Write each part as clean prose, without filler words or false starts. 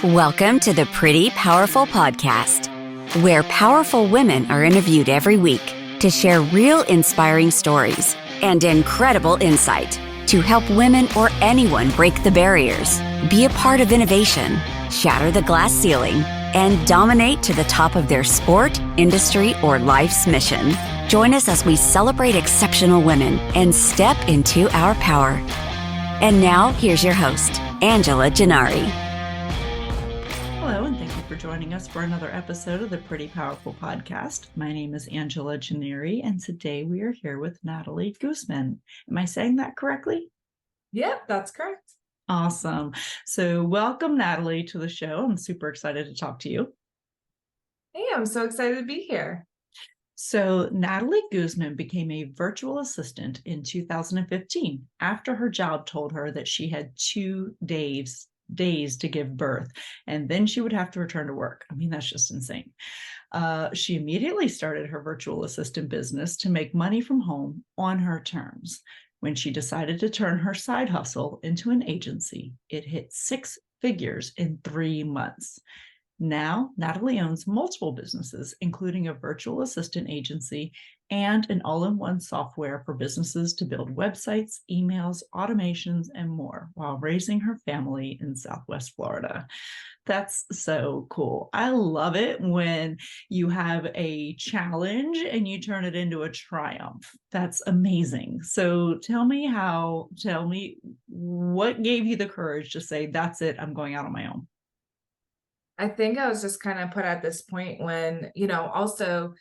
Welcome to the Pretty Powerful Podcast, where powerful women are interviewed every week to share real inspiring stories and incredible insight to help women or anyone break the barriers, be a part of innovation, shatter the glass ceiling, and dominate to the top of their sport, industry, or life's mission. Join us as we celebrate exceptional women and step into our power. And now, here's your host, Angela Gennari. Hello, and thank you for joining us for another episode of the Pretty Powerful Podcast. My name is Angela Gennari, and today we are here with Natalie Guzman. Am I saying that correctly? Yep, that's correct. Awesome. So welcome, Natalie, to the show. I'm super excited to talk to you. Hey, I'm so excited to be here. So Natalie Guzman became a virtual assistant in 2015 after her job told her that she had 2 days to give birth, and then she would have to return to work. I mean, that's just insane. She immediately started her virtual assistant business to make money from home on her terms. When she decided to turn her side hustle into an agency, it hit 6 figures in 3 months. Now, Natalie owns multiple businesses, including a virtual assistant agency and an all-in-one software for businesses to build websites, emails, automations, and more while raising her family in Southwest Florida. That's so cool. I love it when you have a challenge and you turn it into a triumph. That's amazing. So tell me what gave you the courage to say, that's it, I'm going out on my own? I think I was just kind of put at this point when, also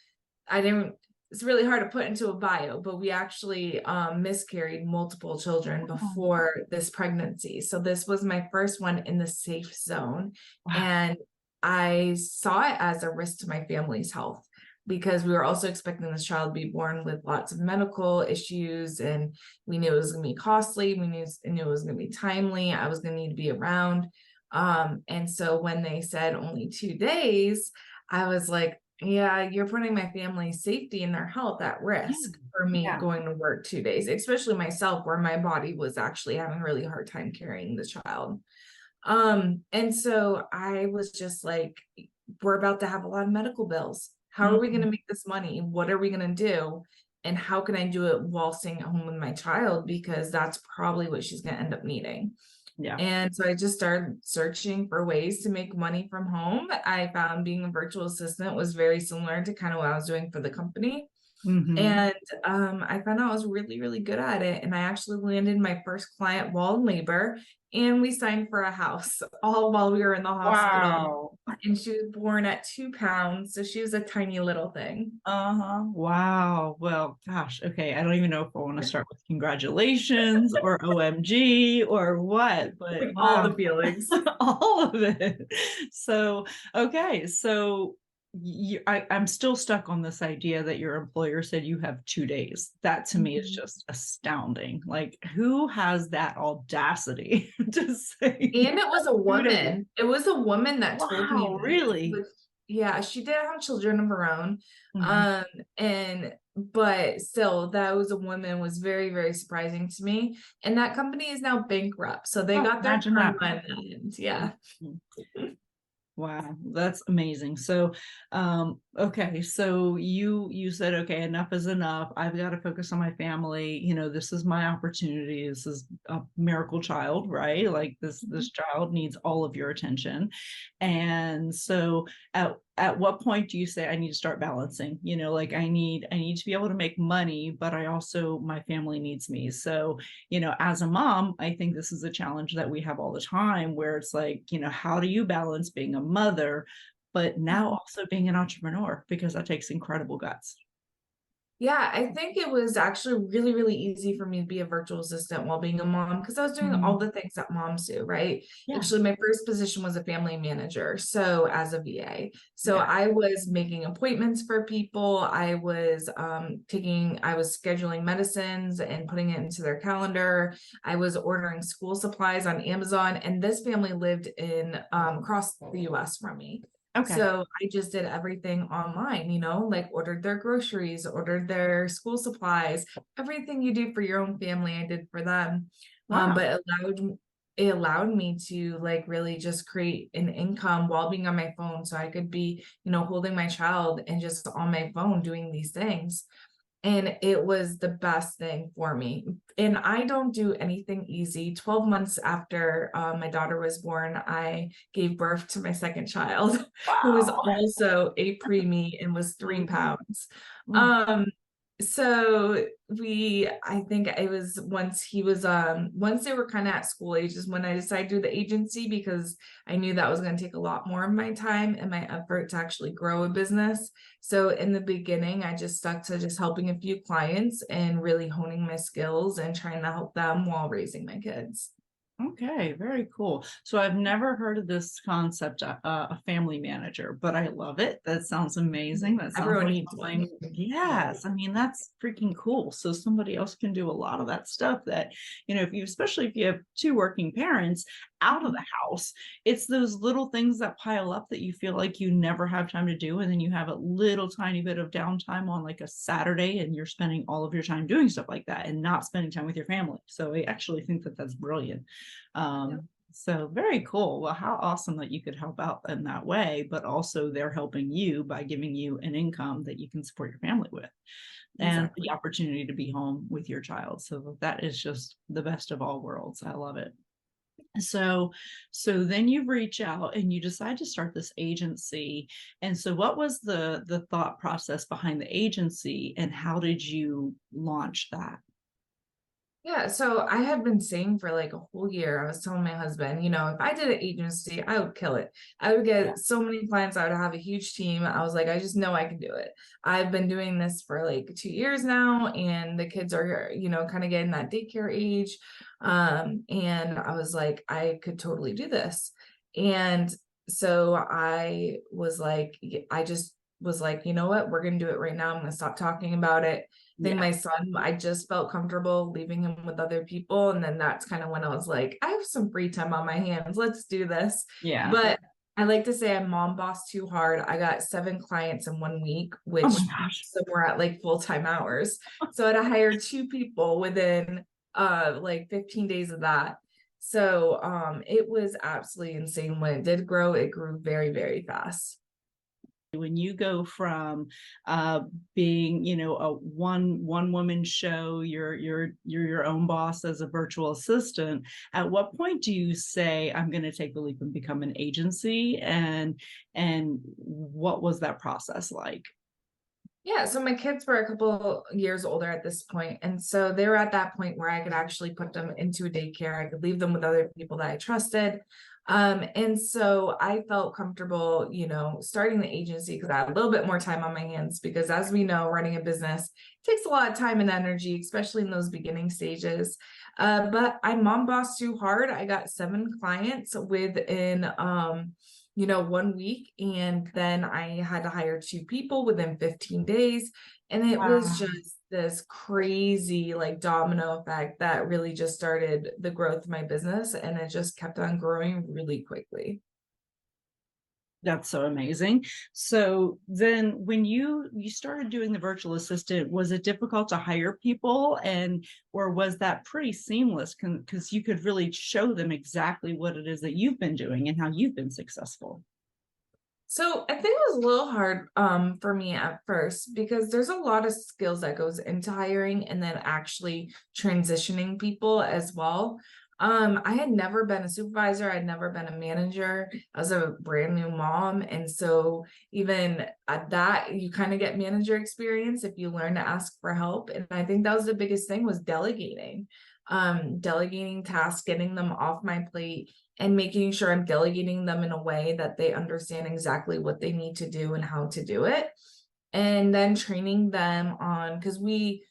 it's really hard to put into a bio, but we actually miscarried multiple children before this pregnancy. So this was my first one in the safe zone. Wow. And I saw it as a risk to my family's health because we were also expecting this child to be born with lots of medical issues. And we knew it was going to be costly. We knew it was going to be timely. I was going to need to be around. And so when they said only 2 days, I was like, yeah, you're putting my family's safety and their health at risk for me going to work 2 days, especially myself, where my body was actually having a really hard time carrying the child. And so I was just like, we're about to have a lot of medical bills. How are we going to make this money? What are we going to do? And how can I do it while staying at home with my child? Because that's probably what she's going to end up needing. Yeah. And so I just started searching for ways to make money from home. I found being a virtual assistant was very similar to kind of what I was doing for the company. Mm-hmm. And I found out I was really, really good at it. And I actually landed my first client while in labor, and we signed for a house all while we were in the hospital. Wow. And she was born at 2 pounds. So she was a tiny little thing. Wow. Well, gosh. Okay. I don't even know if I want to start with congratulations or OMG or what, but All the feelings. all of it. So, okay. So I'm still stuck on this idea that your employer said you have 2 days. That to me is just astounding. Like, who has that audacity to say? And it was a woman. It was a woman that told me. Wow, really? Yeah, she did have children of her own. Mm-hmm. But still, that was a woman was very, very surprising to me. And that company is now bankrupt. So they got their permanent. Yeah. Wow, that's amazing. So, okay, so you said, okay, enough is enough. I've got to focus on my family. This is my opportunity. This is a miracle child, right? Like this child needs all of your attention. And so at what point do you say I need to start balancing? Like I need to be able to make money, but my family needs me. So, as a mom, I think this is a challenge that we have all the time where it's like, how do you balance being a mother, but now also being an entrepreneur, because that takes incredible guts. Yeah, I think it was actually really, really easy for me to be a virtual assistant while being a mom because I was doing all the things that moms do, right? Yeah. Actually, my first position was a family manager, so as a VA. So I was making appointments for people. I was scheduling medicines and putting it into their calendar. I was ordering school supplies on Amazon, and this family lived in across the US from me. Okay. So I just did everything online, like ordered their groceries, ordered their school supplies, everything you do for your own family, I did for them. Wow. But it allowed me to like really just create an income while being on my phone. So I could be, holding my child and just on my phone doing these things. And it was the best thing for me. And I don't do anything easy. 12 months after my daughter was born, I gave birth to my second child, who was Wow. also a preemie and was 3 pounds. Mm. Um, so I think it was once they were kind of at school ages when I decided to do the agency, because I knew that was going to take a lot more of my time and my effort to actually grow a business. So in the beginning, I just stuck to just helping a few clients and really honing my skills and trying to help them while raising my kids. Okay, very cool. So I've never heard of this concept, a family manager, but I love it. That sounds amazing. That sounds Everyone like needs one. something, yes, I mean, that's freaking cool. So somebody else can do a lot of that stuff that, especially if you have two working parents out of the house, it's those little things that pile up that you feel like you never have time to do. And then you have a little tiny bit of downtime on like a Saturday, and you're spending all of your time doing stuff like that and not spending time with your family. So I actually think that that's brilliant. So very cool. Well, how awesome that you could help out in that way, but also they're helping you by giving you an income that you can support your family with, and Exactly. the opportunity to be home with your child. So that is just the best of all worlds. I love it. So then you reach out and you decide to start this agency. And so what was the thought process behind the agency, and how did you launch that? Yeah, so I had been saying for like a whole year, I was telling my husband, if I did an agency, I would kill it. I would Yeah. get so many clients, I would have a huge team. I was like, I just know I can do it. I've been doing this for like 2 years now, and the kids are, kind of getting that daycare age. And I was like, I could totally do this. And so I just was like, you know what, we're gonna do it right now. I'm gonna stop talking about it. I think Yeah. my son, I just felt comfortable leaving him with other people. And then that's kind of when I was like, I have some free time on my hands. Let's do this. Yeah. But I like to say I mom bossed too hard. I got 7 clients in 1 week, Oh my which gosh. some were at like full-time hours. So I had to hire 2 people within like 15 days of that. So it was absolutely insane. When it did grow, it grew very, very fast. When you go from being, a one woman show, you're your own boss as a virtual assistant, at what point do you say, I'm going to take the leap and become an agency? And what was that process like? Yeah, so my kids were a couple years older at this point, and so they were at that point where I could actually put them into a daycare. I could leave them with other people that I trusted. And so I felt comfortable, starting the agency because I had a little bit more time on my hands, because as we know, running a business takes a lot of time and energy, especially in those beginning stages. But I mom bossed too hard. I got 7 clients within 1 week, and then I had to hire 2 people within 15 days. And it was Wow. just this crazy like domino effect that really just started the growth of my business, and it just kept on growing really quickly. That's so amazing. So then when you started doing the virtual assistant, was it difficult to hire people, and or was that pretty seamless, because you could really show them exactly what it is that you've been doing and how you've been successful? So I think it was a little hard for me at first, because there's a lot of skills that goes into hiring and then actually transitioning people as well. I had never been a supervisor, I'd never been a manager. I was a brand new mom. And so even at that, you kind of get manager experience if you learn to ask for help. And I think that was the biggest thing, was delegating. Delegating tasks, getting them off my plate, and making sure I'm delegating them in a way that they understand exactly what they need to do and how to do it. And then training them on, because we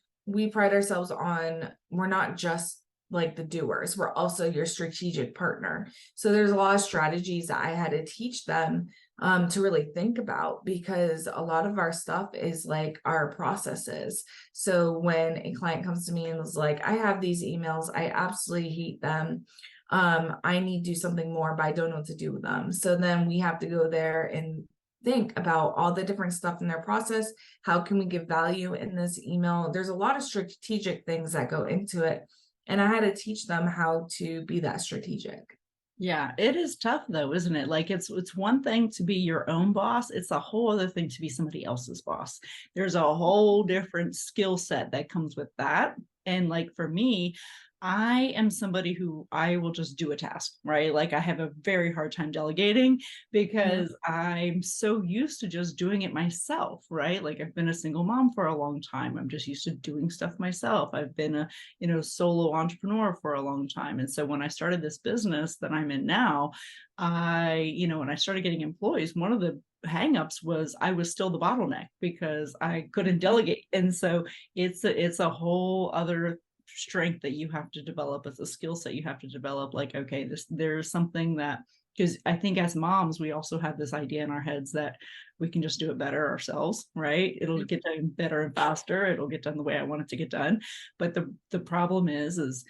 pride ourselves on, we're not just like the doers, we're also your strategic partner. So there's a lot of strategies that I had to teach them to really think about, because a lot of our stuff is like our processes. So when a client comes to me and is like, I have these emails, I absolutely hate them, I need to do something more, but I don't know what to do with them. So then we have to go there and think about all the different stuff in their process. How can we give value in this email? There's a lot of strategic things that go into it. And I had to teach them how to be that strategic. Yeah, it is tough though, isn't it? Like it's one thing to be your own boss, it's a whole other thing to be somebody else's boss. There's a whole different skill set that comes with that. And like for me, I am somebody who I will just do a task, right? Like I have a very hard time delegating Yeah. because I'm so used to just doing it myself, right? Like I've been a single mom for a long time. I'm just used to doing stuff myself. I've been a solo entrepreneur for a long time. And so when I started this business that I'm in now, when I started getting employees, one of the hangups was I was still the bottleneck because I couldn't delegate. And so it's a whole other strength that you have to develop. It's a skill set you have to develop. Like, okay, there's something that, because I think as moms, we also have this idea in our heads that we can just do it better ourselves, right? It'll get done better and faster. It'll get done the way I want it to get done. But the problem is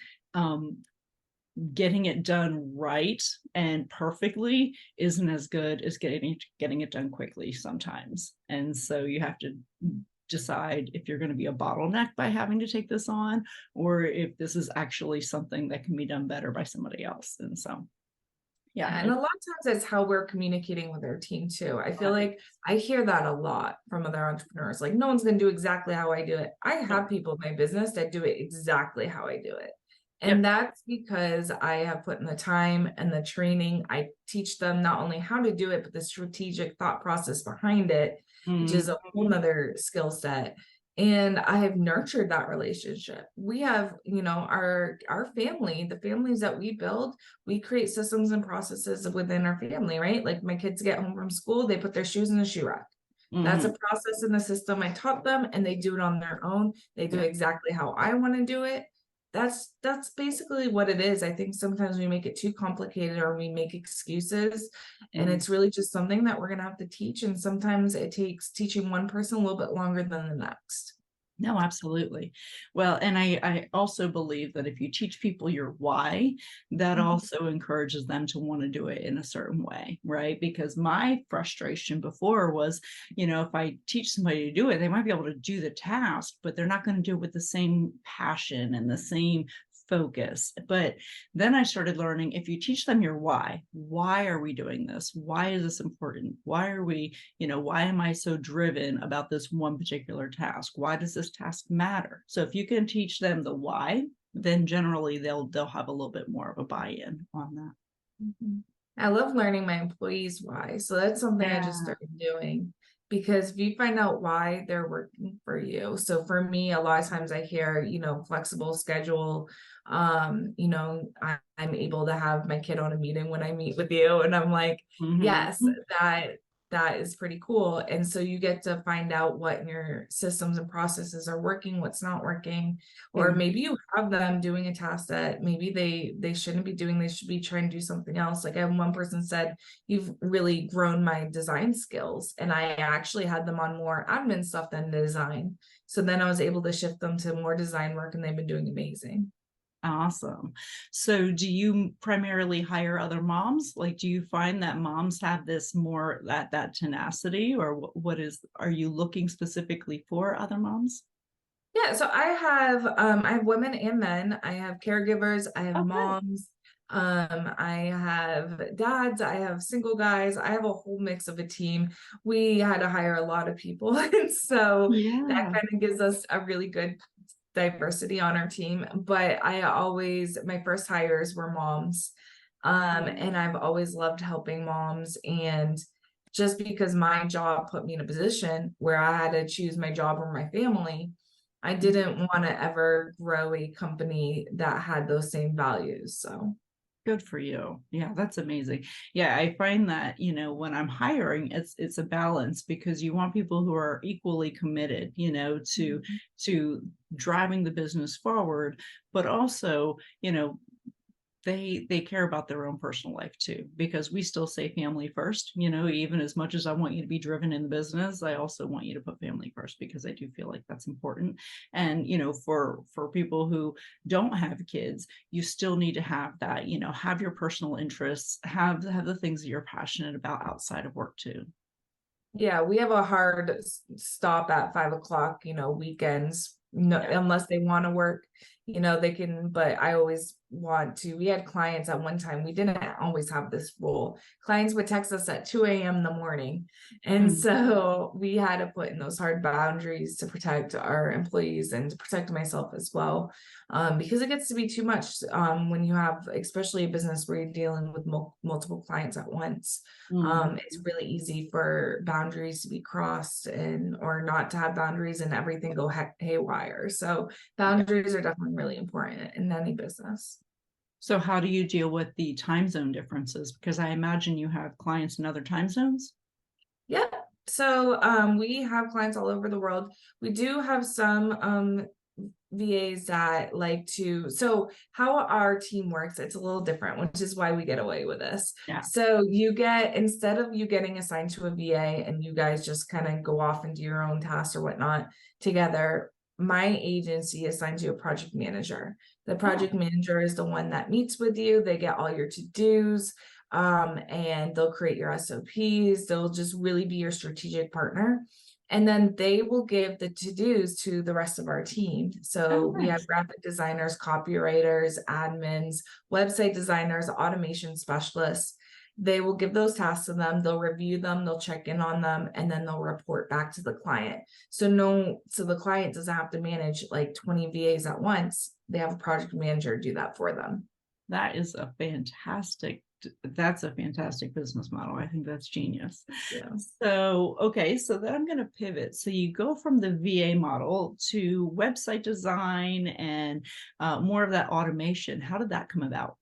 getting it done right and perfectly isn't as good as getting it done quickly sometimes. And so you have to decide if you're going to be a bottleneck by having to take this on, or if this is actually something that can be done better by somebody else. And so yeah, And a lot of times it's how we're communicating with our team too. I feel like I hear that a lot from other entrepreneurs. Like, no one's going to do exactly how I do it. I have people in my business that do it exactly how I do it. And that's because I have put in the time and the training. I teach them not only how to do it, but the strategic thought process behind it, which is a whole nother skill set. And I have nurtured that relationship. We have, our family, the families that we build, we create systems and processes within our family, right? Like my kids get home from school, they put their shoes in the shoe rack. That's a process in the system I taught them, and they do it on their own. They do exactly how I want to do it. That's basically what it is. I think sometimes we make it too complicated or we make excuses, and it's really just something that we're going to have to teach. And sometimes it takes teaching one person a little bit longer than the next. No, absolutely. Well, and I also believe that if you teach people your why, that also encourages them to want to do it in a certain way, right? Because my frustration before was, if I teach somebody to do it, they might be able to do the task, but they're not going to do it with the same passion and the same focus. But then I started learning, if you teach them your why are we doing this? Why is this important? Why are we, why am I so driven about this one particular task? Why does this task matter? So if you can teach them the why, then generally they'll have a little bit more of a buy-in on that. I love learning my employees why. So that's something I just started doing, because if you find out why they're working for you. So for me, a lot of times I hear, flexible schedule. I'm able to have my kid on a meeting when I meet with you. And I'm like, yes, that is pretty cool. And so you get to find out what in your systems and processes are working, what's not working, or maybe you have them doing a task that maybe they shouldn't be doing. They should be trying to do something else. Like one person said, you've really grown my design skills. And I actually had them on more admin stuff than design. So then I was able to shift them to more design work, and they've been doing amazing. Awesome. So do you primarily hire other moms? Like, do you find that moms have this more that tenacity, or are you looking specifically for other moms? Yeah, so I have women and men. I have caregivers, I have moms, I have dads, I have single guys, I have a whole mix of a team. We had to hire a lot of people, and so that kind of gives us a really good diversity on our team. But my first hires were moms, and I've always loved helping moms. And just because my job put me in a position where I had to choose my job or my family, I didn't want to ever grow a company that had those same values. So good for you. Yeah, that's amazing. Yeah, I find that, when I'm hiring, it's a balance, because you want people who are equally committed, to driving the business forward, but also, they care about their own personal life too, because we still say family first. Even as much as I want you to be driven in the business, I also want you to put family first, because I do feel like that's important. And for people who don't have kids, you still need to have that, have your personal interests, have the things that you're passionate about outside of work too. Yeah, we have a hard stop at 5 o'clock, weekends, unless they want to work. they can, but I always we had clients at one time, we didn't always have this rule. Clients would text us at 2 a.m. in the morning. And so we had to put in those hard boundaries to protect our employees and to protect myself as well. Because it gets to be too much when you have, especially a business where you're dealing with multiple clients at once. It's really easy for boundaries to be crossed or not to have boundaries and everything go haywire. So boundaries are definitely really important in any business. So how do you deal with the time zone differences? Because I imagine you have clients in other time zones. Yeah. So we have clients all over the world. We do have some VAs that like to, so how our team works, it's a little different, which is why we get away with this. Yeah. So instead of you getting assigned to a VA and you guys just kind of go off and do your own tasks or whatnot together, my agency assigns you a project manager. The project manager is the one that meets with you. They get all your to-dos, and they'll create your SOPs. They'll just really be your strategic partner. And then they will give the to-dos to the rest of our team. So we have graphic designers, copywriters, admins, website designers, automation specialists. They will give those tasks to them. They'll review them. They'll check in on them, and then they'll report back to the client. So the client doesn't have to manage like 20 VAs at once. They have a project manager do that for them. That's a fantastic business model. I think that's genius. Yeah. So, okay, so then I'm going to pivot. So you go from the VA model to website design and more of that automation. How did that come about?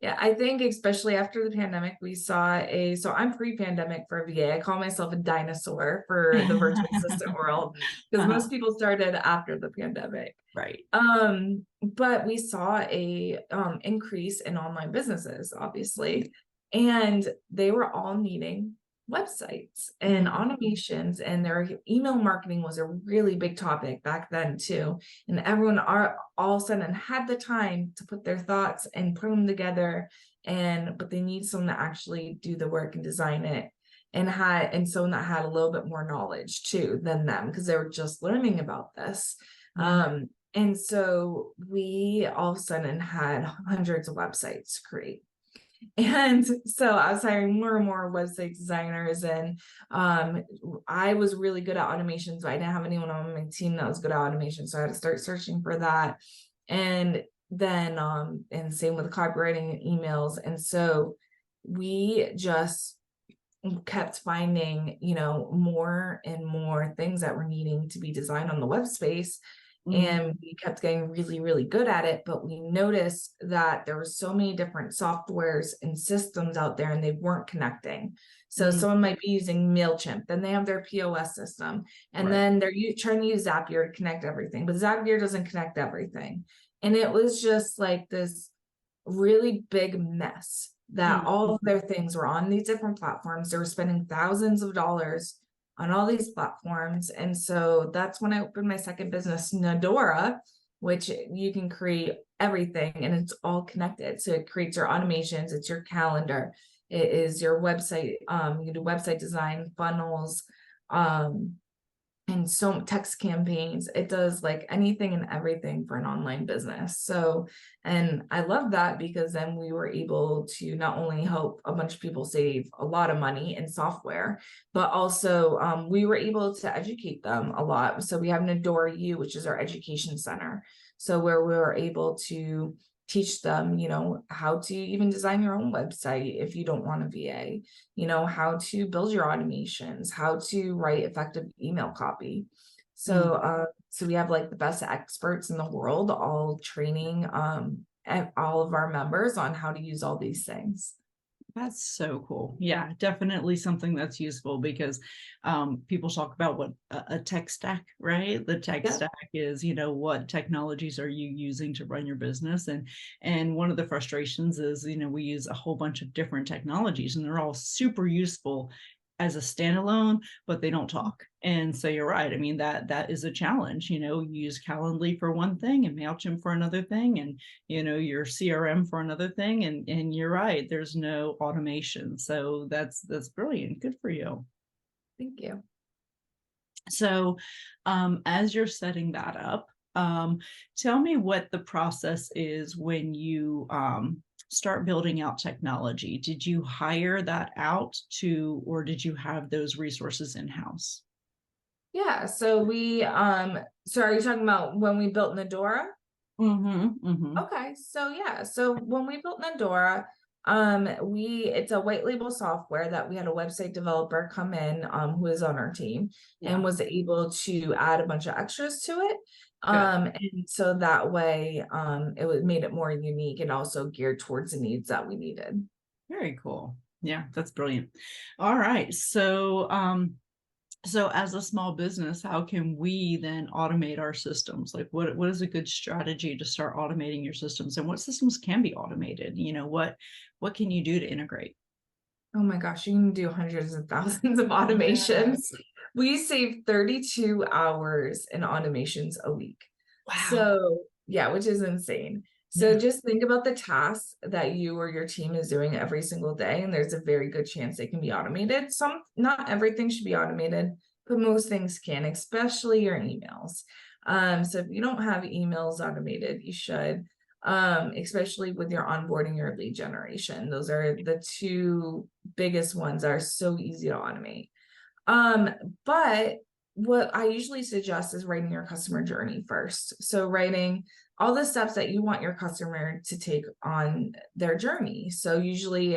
Yeah, I think especially after the pandemic, we saw so I'm pre-pandemic for VA. I call myself a dinosaur for the virtual assistant world because most people started after the pandemic. Right. But we saw a increase in online businesses, obviously, and they were all needing websites and automations, and their email marketing was a really big topic back then too. And everyone all of a sudden had the time to put their thoughts and put them together, but they need someone to actually do the work and design it, and someone that had a little bit more knowledge too than them because they were just learning about this. And so we all of a sudden had hundreds of websites to create. And so I was hiring more and more website designers, and I was really good at automation. So I didn't have anyone on my team that was good at automation. So I had to start searching for that. And then, and same with copywriting and emails. And so we just kept finding, more and more things that were needing to be designed on the web space. And we kept getting really, really good at it. But we noticed that there were so many different softwares and systems out there and they weren't connecting. So someone might be using MailChimp, then they have their POS system. And then they're trying to use Zapier to connect everything. But Zapier doesn't connect everything. And it was just like this really big mess that all of their things were on these different platforms. They were spending thousands of dollars on all these platforms. And so that's when I opened my second business, Nadora, which you can create everything and it's all connected. So it creates your automations, it's your calendar, it is your website, you do website design, funnels, and so text campaigns. It does like anything and everything for an online business. So, and I love that because then we were able to not only help a bunch of people save a lot of money in software, but also we were able to educate them a lot. So we have Nadora U, which is our education center. So where we were able to teach them, how to even design your own website if you don't want a VA, how to build your automations, how to write effective email copy. So, so we have like the best experts in the world, all training and all of our members on how to use all these things. That's so cool. Yeah, definitely something that's useful because people talk about what a tech stack, right? The tech stack is, what technologies are you using to run your business? And one of the frustrations is, we use a whole bunch of different technologies and they're all super useful as a standalone, but they don't talk. And so you're right. I mean, that is a challenge. You use Calendly for one thing and MailChimp for another thing, and your CRM for another thing. And you're right, there's no automation. So that's brilliant. Good for you. Thank you. So as you're setting that up, Tell me what the process is when you start building out technology. Did you hire that out to, or did you have those resources in-house? Yeah, so so are you talking about when we built Nadora? Mm-hmm, mm-hmm. Okay, so yeah, so when we built Nandora, it's a white label software that we had a website developer come in, who is on our team and Yeah, was able to add a bunch of extras to it. good. And so that way, made it more unique and also geared towards the needs that we needed. Very cool. Yeah, that's brilliant. All right. So as a small business, how can we then automate our systems? Like what is a good strategy to start automating your systems, and what systems can be automated? What can you do to integrate? Oh my gosh, you can do hundreds of thousands of automations. We save 32 hours in automations a week. Wow. So, yeah, which is insane. Yeah. So just think about the tasks that you or your team is doing every single day, and there's a very good chance they can be automated. Not everything should be automated, but most things can, especially your emails. So if you don't have emails automated, you should, especially with your onboarding, your lead generation. Those are the two biggest ones that are so easy to automate. Um, but what I usually suggest is writing your customer journey first. So writing all the steps that you want your customer to take on their journey. So usually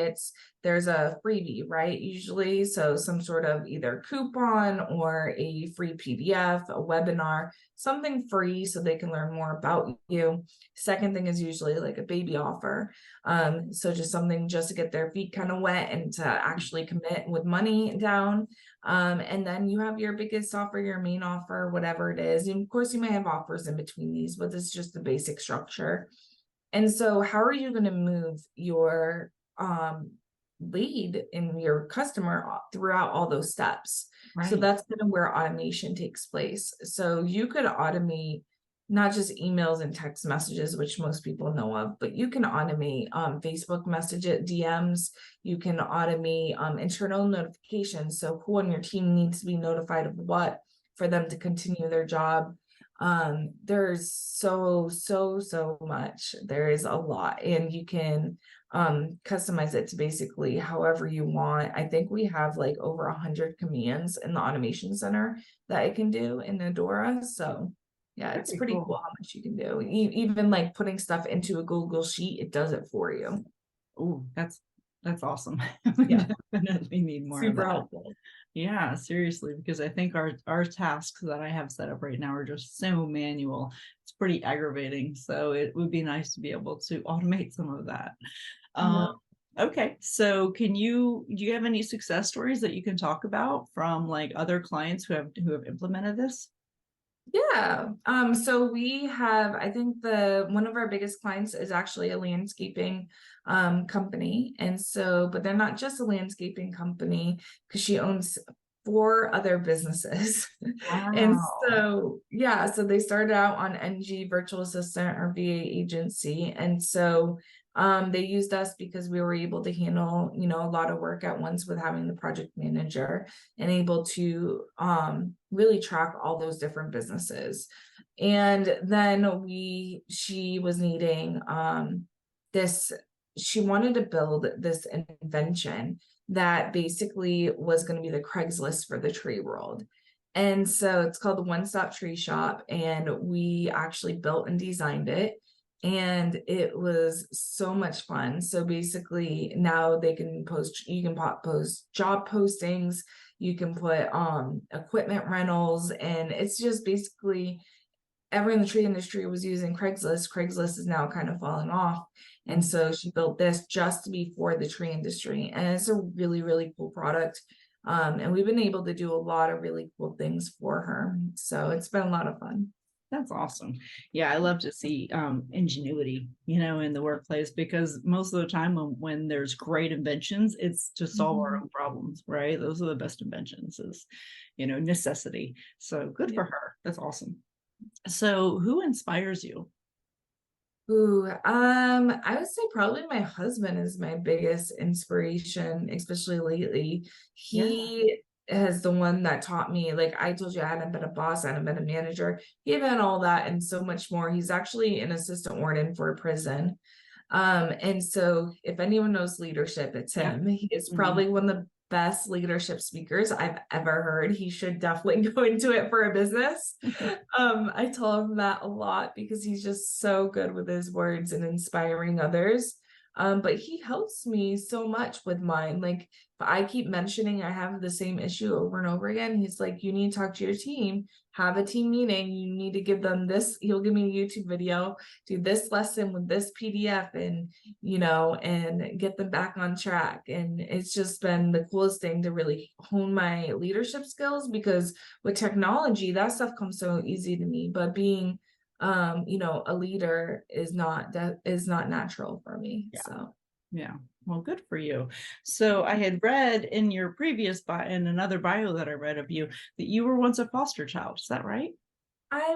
there's a freebie, right? Usually, so some sort of either coupon or a free PDF, a webinar, something free so they can learn more about you. Second thing is usually like a baby offer. So just something just to get their feet kind of wet and to actually commit with money down. And then you have your biggest offer, your main offer, whatever it is. And of course, you may have offers in between these, but it's just the basic structure. And so, how are you going to move your lead in your customer throughout all those steps? So Right. that's kind of where automation takes place. So you could automate not just emails and text messages, which most people know of, but you can automate Facebook message DMs. You can automate internal notifications. So who on your team needs to be notified of what for them to continue their job. There's so much. There is a lot, and you can customize it to basically however you want. I think we have like over 100 commands in the automation center that it can do in Adora. So yeah, it's Very pretty cool cool. how much you can do. Even like putting stuff into a Google Sheet, it does it for you. Oh, that's awesome. We Yeah, definitely need more of super that. helpful. Yeah, seriously, because I think our tasks that I have set up right now are just so manual. It's pretty aggravating. So it would be nice to be able to automate some of that. Yeah. Okay, so do you have any success stories that you can talk about from like other clients who have implemented this? Yeah. So we have, I think one of our biggest clients is actually a landscaping company. And so, but they're not just a landscaping company because she owns four other businesses. And Wow. so, yeah, so they started out on NG virtual assistant or VA agency. And so they used us because we were able to handle, a lot of work at once with having the project manager and able to really track all those different businesses. And then she was needing this, she wanted to build this invention that basically was going to be the Craigslist for the tree world. And so it's called the One Stop Tree Shop, and we actually built and designed it. And it was so much fun. So basically now you can post job postings, you can put equipment rentals, and it's just basically everyone in the tree industry was using Craigslist. Craigslist is now kind of falling off. And so she built this just to be for the tree industry. And it's a really, really cool product. And we've been able to do a lot of really cool things for her. So it's been a lot of fun. That's awesome. Yeah, I love to see ingenuity, in the workplace, because most of the time when there's great inventions, it's to solve our Mhm. own problems, right? Those are the best inventions is, necessity. So good Yeah. for her. That's awesome. So who inspires you? Ooh, I would say probably my husband is my biggest inspiration, especially lately. Yeah. has the one that taught me, like I told you, I hadn't been a boss, I hadn't been a manager. He had all that and so much more. He's actually an assistant warden for a prison. And so if anyone knows leadership, it's Yeah. him. He is Mhm. probably one of the best leadership speakers I've ever heard. He should definitely go into it for a business. I tell him that a lot because he's just so good with his words and inspiring others. But he helps me so much with mine. Like, if I keep mentioning I have the same issue over and over again, he's like, you need to talk to your team, have a team meeting. You need to give them this. He'll give me a YouTube video, do this lesson with this PDF, and, and get them back on track. And it's just been the coolest thing to really hone my leadership skills, because with technology, that stuff comes so easy to me. But being a leader is not natural for me. Yeah. So Yeah. Well, good for you. So I had read in your previous in another bio that I read of you, that you were once a foster child. Is that right? I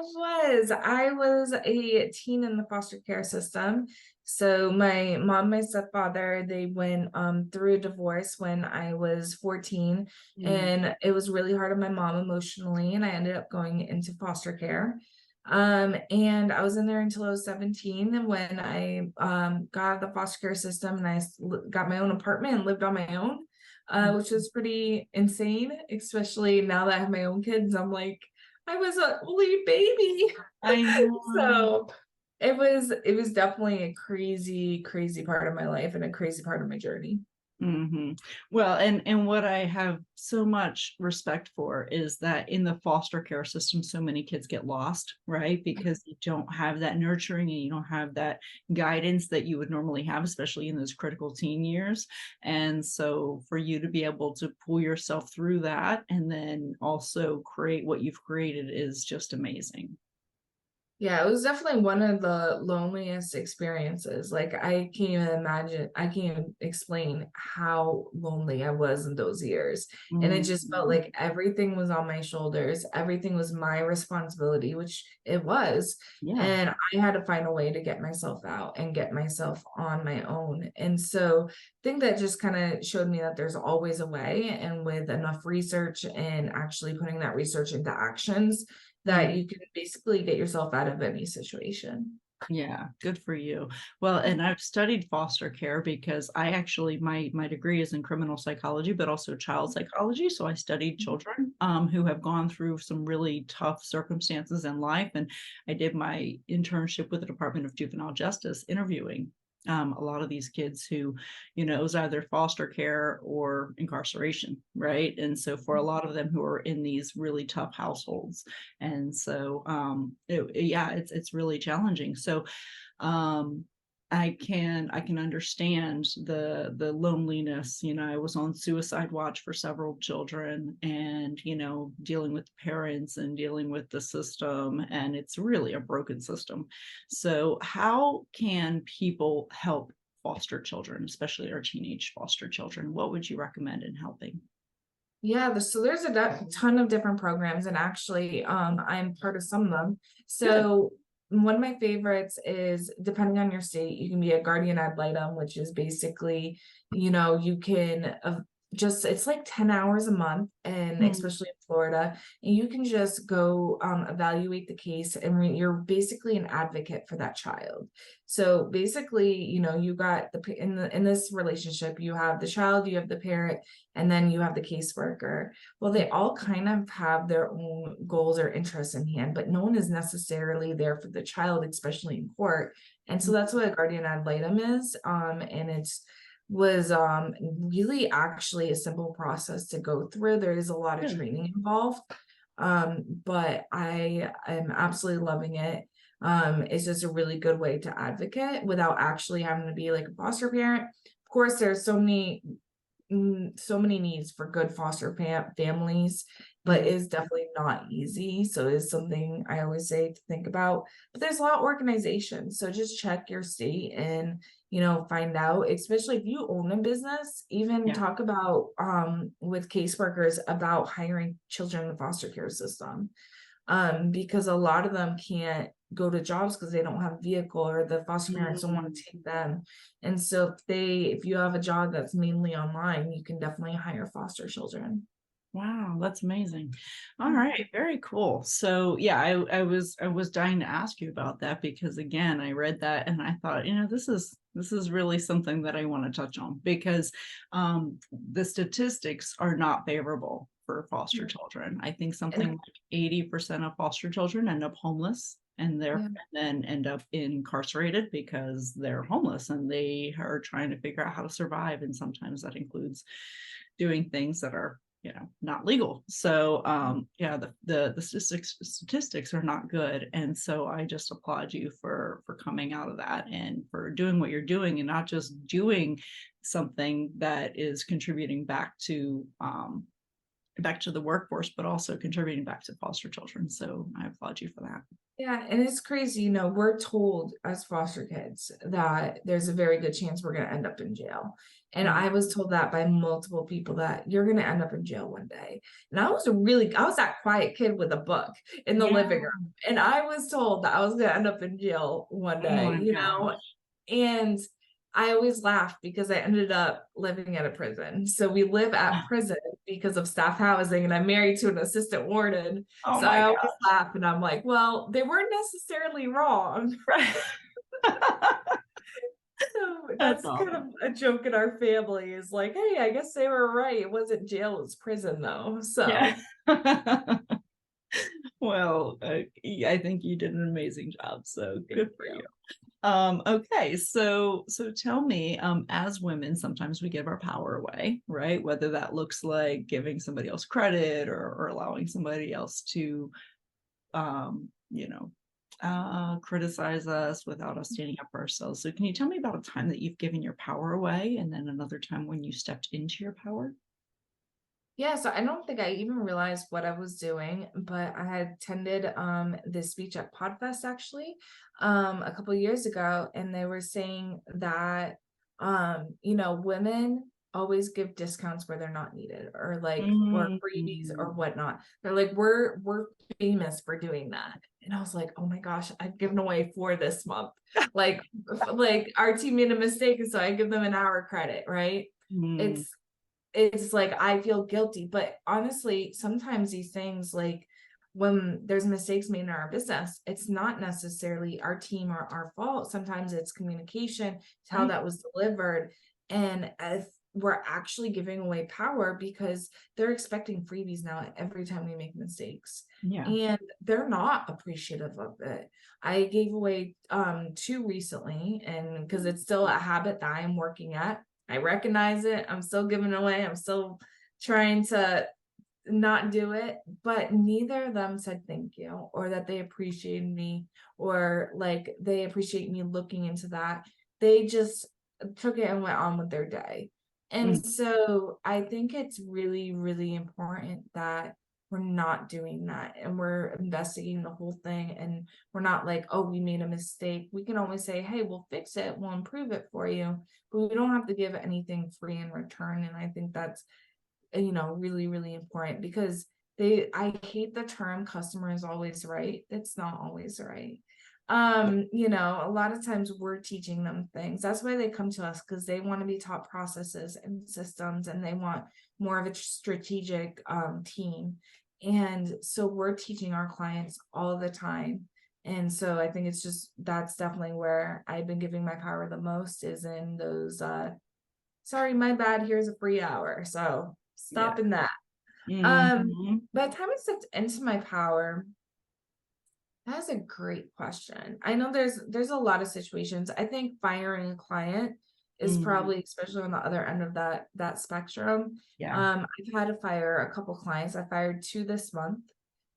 was a teen in the foster care system. So my mom, my stepfather, they went through a divorce when I was 14, and it was really hard on my mom emotionally, and I ended up going into foster care. And I was in there until I was 17, and when I got out of the foster care system, and I got my own apartment and lived on my own, which was pretty insane, especially now that I have my own kids. I'm like, I was a wee baby. I know. So it was definitely a crazy, crazy part of my life and a crazy part of my journey. Well, and what I have so much respect for is that in the foster care system, so many kids get lost, right? Because you don't have that nurturing and you don't have that guidance that you would normally have, especially in those critical teen years. And so for you to be able to pull yourself through that and then also create what you've created is just amazing. Yeah, it was definitely one of the loneliest experiences. Like, I can't even imagine, I can't even explain how lonely I was in those years. And it just felt like everything was on my shoulders. Everything was my responsibility, which it was. Yeah. And I had to find a way to get myself out and get myself on my own. And so I think that just kind of showed me that there's always a way. And with enough research and actually putting that research into actions, that you can basically get yourself out of any situation. Yeah, good for you. Well, and I've studied foster care because I actually my degree is in criminal psychology, but also child psychology. So I studied children who have gone through some really tough circumstances in life, and I did my internship with the Department of Juvenile Justice, interviewing a lot of these kids who, it was either foster care or incarceration, right? And so for a lot of them who are in these really tough households, and so it's really challenging. So I can understand the loneliness. I was on suicide watch for several children, and dealing with parents and dealing with the system, and it's really a broken system. So how can people help foster children, especially our teenage foster children? What would you recommend in helping? Yeah, so there's a ton of different programs, and actually, I'm part of some of them. So one of my favorites is, depending on your state, you can be a guardian ad litem, which is basically, you can it's like 10 hours a month, and especially in Florida, and you can just go evaluate the case, and you're basically an advocate for that child. So basically, you got in this relationship, you have the child, you have the parent, and then you have the caseworker. Well, they all kind of have their own goals or interests in hand, but no one is necessarily there for the child, especially in court. And so that's what a guardian ad litem is. And was really actually a simple process to go through. There is a lot of training involved, but I am absolutely loving it. It's just a really good way to advocate without actually having to be like a foster parent. Of course, there's so many needs for good foster families, but it's definitely not easy. So it's something I always say to think about. But there's a lot of organizations, so just check your state and find out, especially if you own a business, even talk about with caseworkers about hiring children in the foster care system, because a lot of them can't go to jobs because they don't have a vehicle, or the foster parents don't want to take them. And so if you have a job that's mainly online, you can definitely hire foster children. Wow, that's amazing. All right, very cool. So yeah, I was dying to ask you about that because again, I read that and I thought, this is really something that I want to touch on because the statistics are not favorable for foster Yeah. children. I think something And like 80% of foster children end up homeless yeah. and then end up incarcerated because they're homeless and they are trying to figure out how to survive. And sometimes that includes doing things that are not legal. So yeah, the statistics are not good. And so I just applaud you for coming out of that and for doing what you're doing and not just doing something that is contributing back to the workforce, but also contributing back to foster children. So I applaud you for that. Yeah, and it's crazy, we're told as foster kids that there's a very good chance we're going to end up in jail. And Mm. I was told that by multiple people that you're going to end up in jail one day. And I was that quiet kid with a book in the Yeah. living room. And I was told that I was going to end up in jail one Oh day, my gosh. and I always laugh because I ended up living at a prison. So we live at prison because of staff housing, and I'm married to an assistant warden. Oh So I my always gosh. laugh and I'm like, well, they weren't necessarily wrong. Right. So That's that's kind awesome. of a joke in our family is like, hey, I guess they were right. It wasn't jail, it was prison though. Yeah. So Well, yeah, I think you did an amazing job. So thank good for you. you. Okay, so tell me, as women, sometimes we give our power away, right? Whether that looks like giving somebody else credit or allowing somebody else to, um, you know, criticize us without us standing up for ourselves. So can you tell me about a time that you've given your power away and then another time when you stepped into your power? Yeah, so I don't think I even realized what I was doing, but I had attended this speech at Podfest actually a couple of years ago, and they were saying that women always give discounts where they're not needed or or freebies or Mhm. whatnot. They're like, we're famous for doing that. And I was like, oh my gosh, I've given away 4 this month. Like like our team made a mistake, so I give them an hour credit, right? Mm. It's it's like I feel guilty, but honestly, sometimes these things like when there's mistakes made in our business, it's not necessarily our team or our fault. Sometimes it's communication, it's how Right. that was delivered. And if we're actually giving away power because they're expecting freebies now every time we make mistakes. Yeah. And they're not appreciative of it. I gave away 2 recently, and because it's still a habit that I'm working at. I recognize it. I'm still giving away. I'm still trying to not do it, but neither of them said thank you or that they appreciated me or like they appreciate me looking into that. They just took it and went on with their day. And Mm. so I think it's really, really important that we're not doing that and we're investigating the whole thing and we're not like, oh, we made a mistake. We can always say, hey, we'll fix it, we'll improve it for you, but we don't have to give anything free in return. And I think that's really, really important because I hate the term customer is always right. It's not always right. A lot of times we're teaching them things. That's why they come to us because they want to be taught processes and systems and they want more of a strategic team. And so we're teaching our clients all the time. And so I think that's definitely where I've been giving my power the most is in those sorry, my bad, here's a free hour. So Yeah. stopping that. Mhm. By the time I stepped into my power, that's a great question. I know there's a lot of situations. I think firing a client is Mhm. probably, especially on the other end of that spectrum. Yeah. I've had to fire a couple clients. I fired 2 this month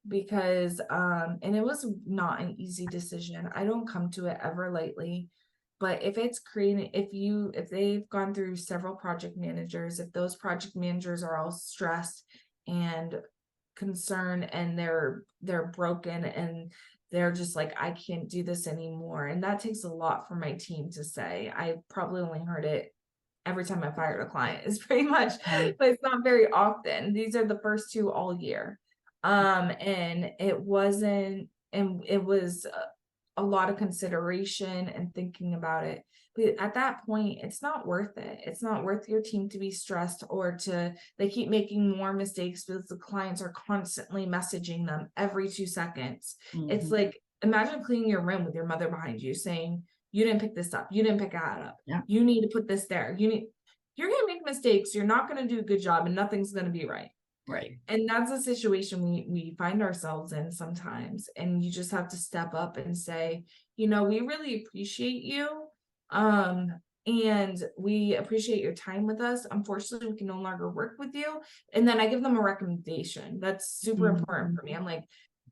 because and it was not an easy decision. I don't come to it ever lightly. But if they've gone through several project managers, if those project managers are all stressed and concerned and they're broken and they're just like, I can't do this anymore. And that takes a lot for my team to say. I probably only heard it every time I fired a client is pretty much, Yeah. but it's not very often. These are the first 2 all year. And it wasn't, and it was a lot of consideration and thinking about it. But at that point, it's not worth it. It's not worth your team to be stressed or they keep making more mistakes because the clients are constantly messaging them every 2 seconds. It's Mhm. like, imagine cleaning your room with your mother behind you saying, you didn't pick this up. You didn't pick that up. Yeah. You need to put this there. You're going to make mistakes. You're not going to do a good job and nothing's going to be right. Right. And that's a situation we find ourselves in sometimes. And you just have to step up and say, we really appreciate you. And we appreciate your time with us. Unfortunately, we can no longer work with you. And then I give them a recommendation. That's super important Mhm. for me. I'm like,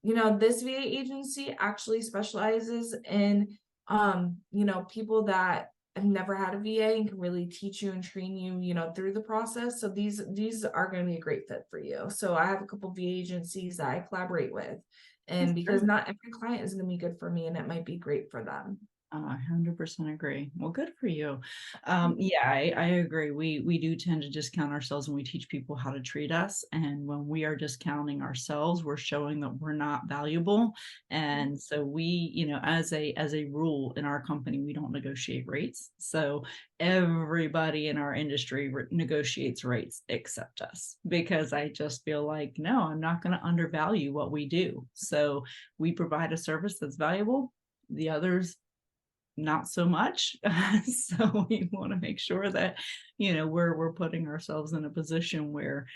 this VA agency actually specializes in, people that have never had a VA and can really teach you and train you, through the process. So these are going to be a great fit for you. So I have a couple VA agencies that I collaborate with, That's and because great. not every client is going to be good for me, and it might be great for them. I 100% agree. Well, good for you. Mhm. Yeah, I agree. We do tend to discount ourselves when we teach people how to treat us, and when we are discounting ourselves, we're showing that we're not valuable. And so we, as a rule in our company, we don't negotiate rates. So everybody in our industry negotiates rates except us, because I just feel like, no, I'm not going to undervalue what we do. So we provide a service that's valuable. The others not so much. So we want to make sure that, we're putting ourselves in a position where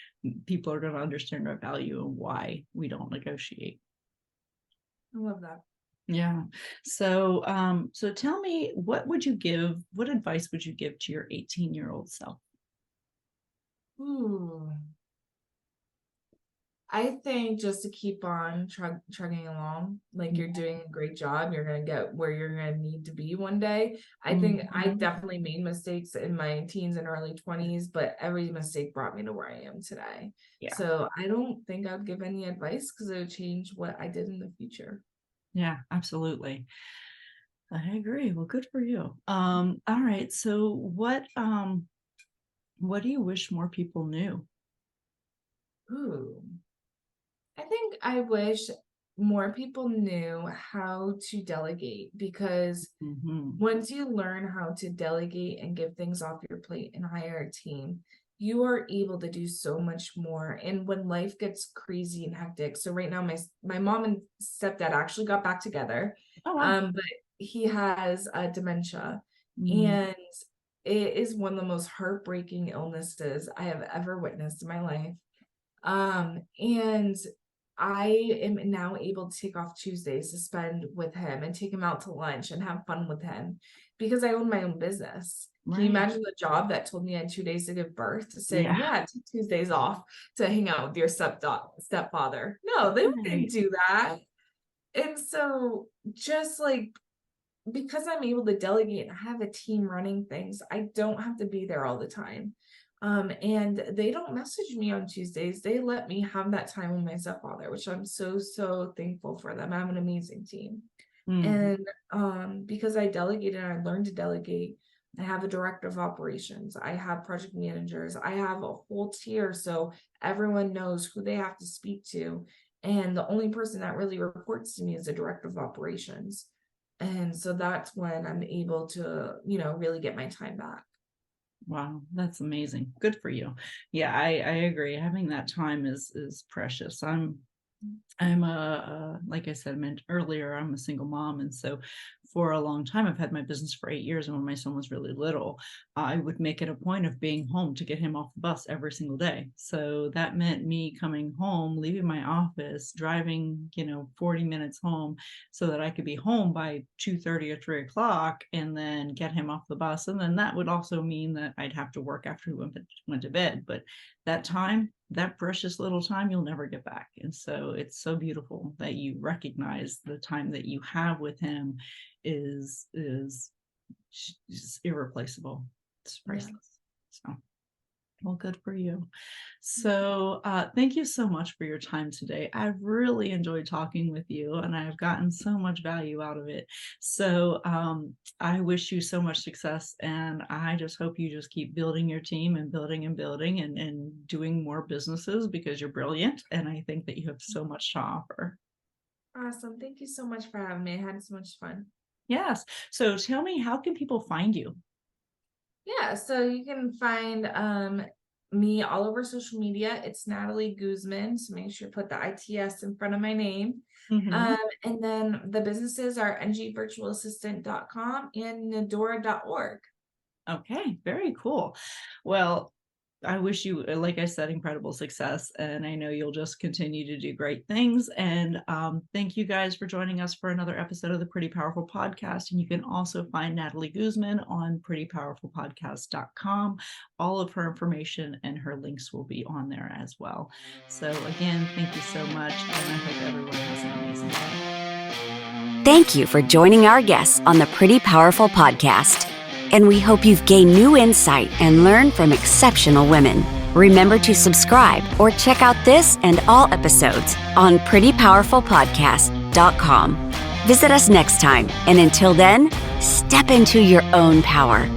people are going to understand our value and why we don't negotiate. I love that. Yeah. So tell me, what advice would you give to your 18-year-old self? Ooh. I think just to keep on trugging along, like you're doing a great job, you're gonna get where you're gonna need to be one day. I think I Mhm. definitely made mistakes in my teens and early 20s, but every mistake brought me to where I am today. Yeah. So I don't think I'd give any advice because it would change what I did in the future. Yeah, absolutely. I agree. Well, good for you. All right. So what do you wish more people knew? Ooh. I think I wish more people knew how to delegate because Mhm. once you learn how to delegate and get things off your plate and hire a team, you are able to do so much more. And when life gets crazy and hectic, so right now my mom and stepdad actually got back together, Oh, wow. but he has dementia, Mm. and it is one of the most heartbreaking illnesses I have ever witnessed in my life. And I am now able to take off Tuesdays to spend with him and take him out to lunch and have fun with him because I own my own business. Can you Right. imagine the job that told me I had 2 days to give birth to saying, Yeah. yeah, take Tuesdays off to hang out with your stepfather? No, they wouldn't Right. do that. And so just like because I'm able to delegate and have a team running things, I don't have to be there all the time. And they don't message me on Tuesdays. They let me have that time with my stepfather, which I'm so, so thankful for them. I have an amazing team. Mhm. And because I delegated and I learned to delegate, I have a director of operations, I have project managers, I have a whole tier. So everyone knows who they have to speak to. And the only person that really reports to me is the director of operations. And so that's when I'm able to, really get my time back. Wow, that's amazing. Good for you. Yeah, I agree. Having that time is precious. I'm like I said, meant earlier, I'm a single mom. And so for a long time, I've had my business for 8 years. And when my son was really little, I would make it a point of being home to get him off the bus every single day. So that meant me coming home, leaving my office, driving, 40 minutes home so that I could be home by 2:30 or 3 o'clock and then get him off the bus. And then that would also mean that I'd have to work after he went to bed. But that time, that precious little time, you'll never get back. And so it's so beautiful that you recognize the time that you have with him is just irreplaceable. It's Yeah. priceless. So well, good for you. So, thank you so much for your time today. I've really enjoyed talking with you and I've gotten so much value out of it. So, I wish you so much success and I just hope you just keep building your team and building and doing more businesses because you're brilliant. And I think that you have so much to offer. Awesome. Thank you so much for having me. I had so much fun. Yes. So tell me, how can people find you? Yeah, so you can find me all over social media. It's Natalie Guzman. So make sure to put the ITS in front of my name. Mhm. And then the businesses are ngvirtualassistant.com and nadora.org. Okay, very cool. Well, I wish you, like I said, incredible success, and I know you'll just continue to do great things. And thank you guys for joining us for another episode of the Pretty Powerful Podcast. And you can also find Natalie Guzman on prettypowerfulpodcast.com. All of her information and her links will be on there as well. So again, thank you so much, and I hope everyone has an amazing day. Thank you for joining our guests on the Pretty Powerful Podcast. And we hope you've gained new insight and learned from exceptional women. Remember to subscribe or check out this and all episodes on prettypowerfulpodcast.com. Visit us next time, and until then, step into your own power.